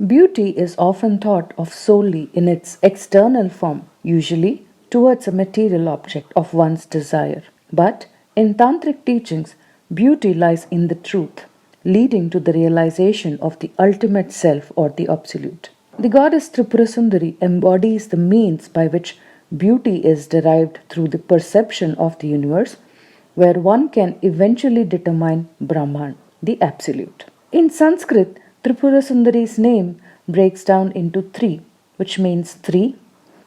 Beauty is often thought of solely in its external form, usually towards a material object of one's desire. But in tantric teachings, beauty lies in the truth, leading to the realization of the ultimate self or the absolute. The goddess Tripura Sundari embodies the means by which beauty is derived through the perception of the universe, where one can eventually determine Brahman, the absolute. In Sanskrit, Tripura Sundari's name breaks down into three, which means three.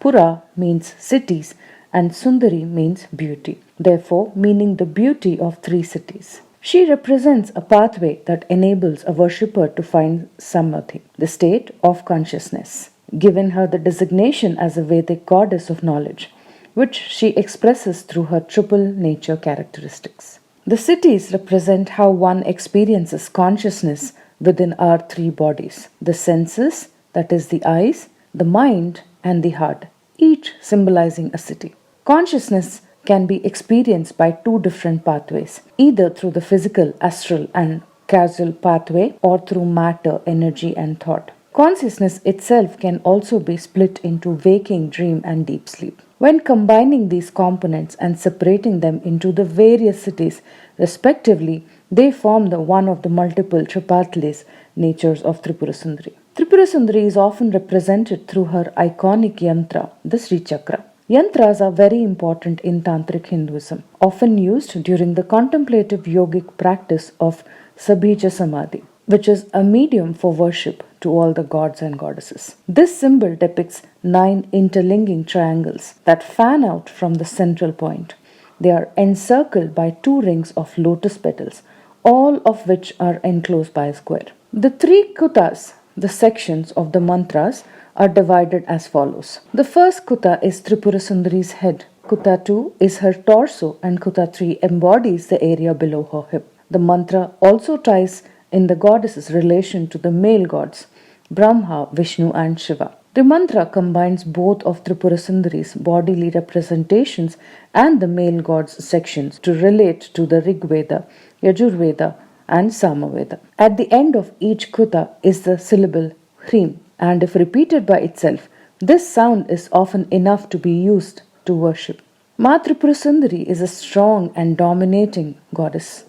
Pura means cities, and Sundari means beauty, therefore, meaning the beauty of three cities. She represents a pathway that enables a worshipper to find Samadhi, the state of consciousness, giving her the designation as a Vedic goddess of knowledge, which she expresses through her triple nature characteristics. The cities represent how one experiences consciousness within our three bodies: the senses, that is, the eyes, the mind, and the heart, each symbolizing a city. Consciousness can be experienced by two different pathways, either through the physical, astral, and causal pathway, or through matter, energy, and thought. Consciousness itself can also be split into waking, dream, and deep sleep. When combining these components and separating them into the various cities, respectively, they form the one of the multiple Tripatlis natures of Tripura Sundari. Tripura Sundari is often represented through her iconic yantra, the Sri Chakra. Yantras are very important in Tantric Hinduism, often used during the contemplative yogic practice of Sabhija Samadhi, which is a medium for worship to all the gods and goddesses. This symbol depicts 9 interlinking triangles that fan out from the central point. They are encircled by 2 rings of lotus petals, all of which are enclosed by a square. The 3 kutas, the sections of the mantras, are divided as follows. The first kuta is Tripura Sundari's head. Kuta 2 is her torso, and Kuta 3 embodies the area below her hip. The mantra also ties in the goddess's relation to the male gods, Brahma, Vishnu, and Shiva. The mantra combines both of Tripura Sundari's bodily representations and the male gods' sections to relate to the Rig Veda, Yajurveda, and Samaveda. At the end of each kuta is the syllable Hrim, and if repeated by itself, this sound is often enough to be used to worship. Ma Tripura Sundari is a strong and dominating goddess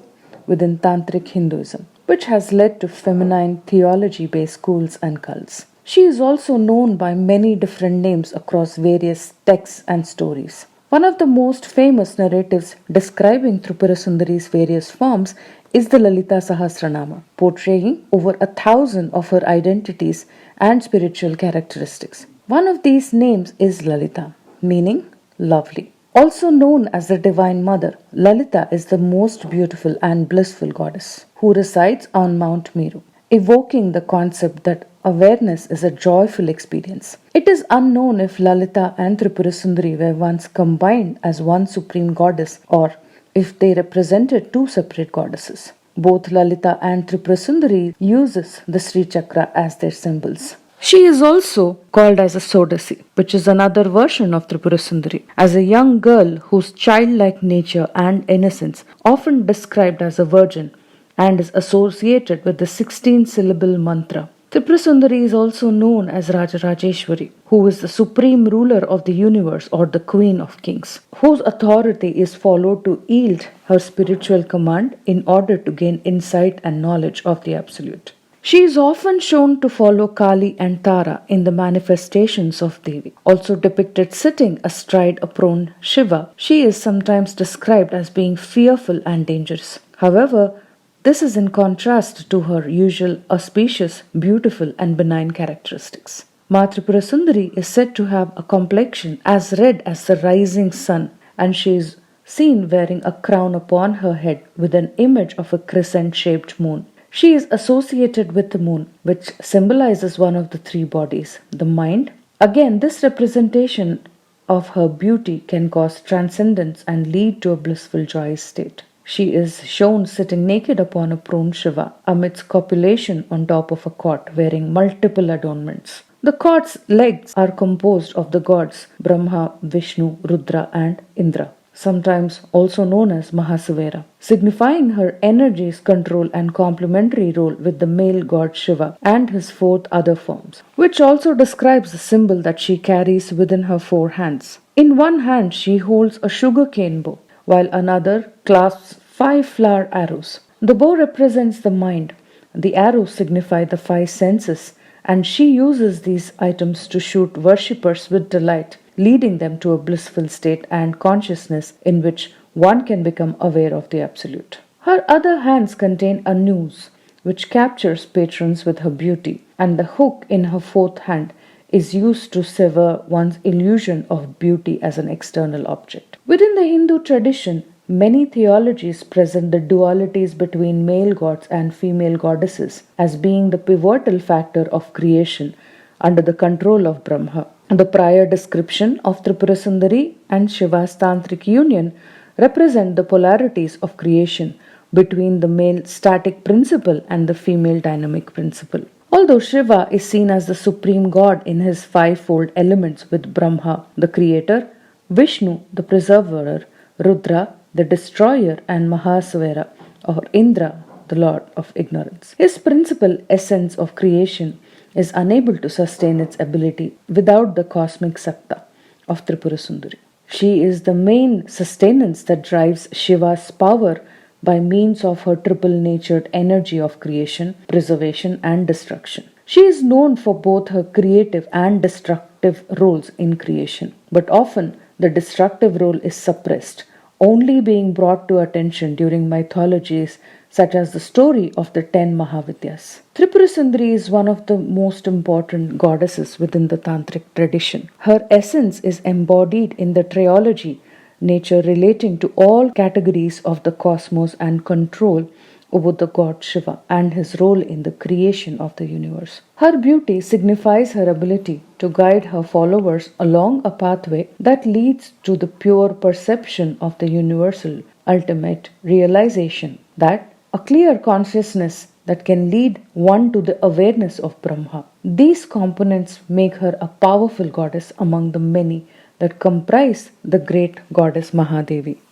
within Tantric Hinduism, which has led to feminine theology based schools and cults. She is also known by many different names across various texts and stories. One of the most famous narratives describing Tripura Sundari's various forms is the Lalita Sahasranama, portraying over 1,000 of her identities and spiritual characteristics. One of these names is Lalita, meaning lovely. Also known as the Divine Mother, Lalita is the most beautiful and blissful goddess who resides on Mount Meru, evoking the concept that awareness is a joyful experience. It is unknown if Lalita and Tripura Sundari were once combined as one supreme goddess or if they represented two separate goddesses. Both Lalita and Tripura Sundari uses the Sri Chakra as their symbols. She is also called as a Sodasi, which is another version of Tripura Sundari, as a young girl whose childlike nature and innocence, often described as a virgin, and is associated with the 16-syllable mantra. Tripura Sundari is also known as Rajarajeshwari, who is the supreme ruler of the universe or the queen of kings, whose authority is followed to yield her spiritual command in order to gain insight and knowledge of the absolute. She is often shown to follow Kali and Tara in the manifestations of Devi. Also depicted sitting astride a prone Shiva, she is sometimes described as being fearful and dangerous. However, this is in contrast to her usual auspicious, beautiful, and benign characteristics. Ma Tripura Sundari is said to have a complexion as red as the rising sun, and she is seen wearing a crown upon her head with an image of a crescent-shaped moon. She is associated with the moon, which symbolizes one of the 3 bodies, the mind. Again, this representation of her beauty can cause transcendence and lead to a blissful joyous state. She is shown sitting naked upon a prone Shiva amidst copulation on top of a cot, wearing multiple adornments. The cot's legs are composed of the gods Brahma, Vishnu, Rudra, and Indra. sometimes also known as Mahasavera, signifying her energies, control, and complementary role with the male god Shiva and his fourth other forms, which also describes the symbol that she carries within her four hands. In one hand, she holds a sugarcane bow, while another clasps five flower arrows. The bow represents the mind, the arrows signify the five senses, and she uses these items to shoot worshippers with delight, leading them to a blissful state and consciousness in which one can become aware of the Absolute. Her other hands contain a noose, which captures patrons with her beauty, and the hook in her fourth hand is used to sever one's illusion of beauty as an external object. Within the Hindu tradition, many theologies present the dualities between male gods and female goddesses as being the pivotal factor of creation under the control of Brahma. The prior description of Tripura Sundari and Shiva's tantric union represent the polarities of creation between the male static principle and the female dynamic principle. Although Shiva is seen as the supreme god in his fivefold elements with Brahma, the creator, Vishnu, the preserver, Rudra, the destroyer, and Mahasavera, or Indra, the lord of ignorance. His principal essence of creation is unable to sustain its ability without the cosmic Satta of Tripura Sundari. She is the main sustenance that drives Shiva's power by means of her triple natured energy of creation, preservation, and destruction. She is known for both her creative and destructive roles in creation, but often the destructive role is suppressed, only being brought to attention during mythologies such as the story of the 10 Mahavidyas. Tripura Sundari is one of the most important goddesses within the Tantric tradition. Her essence is embodied in the trilogy, nature relating to all categories of the cosmos and control over the god Shiva and his role in the creation of the universe. Her beauty signifies her ability to guide her followers along a pathway that leads to the pure perception of the universal ultimate realization, that a clear consciousness that can lead one to the awareness of Brahma. These components make her a powerful goddess among the many that comprise the great goddess Mahadevi.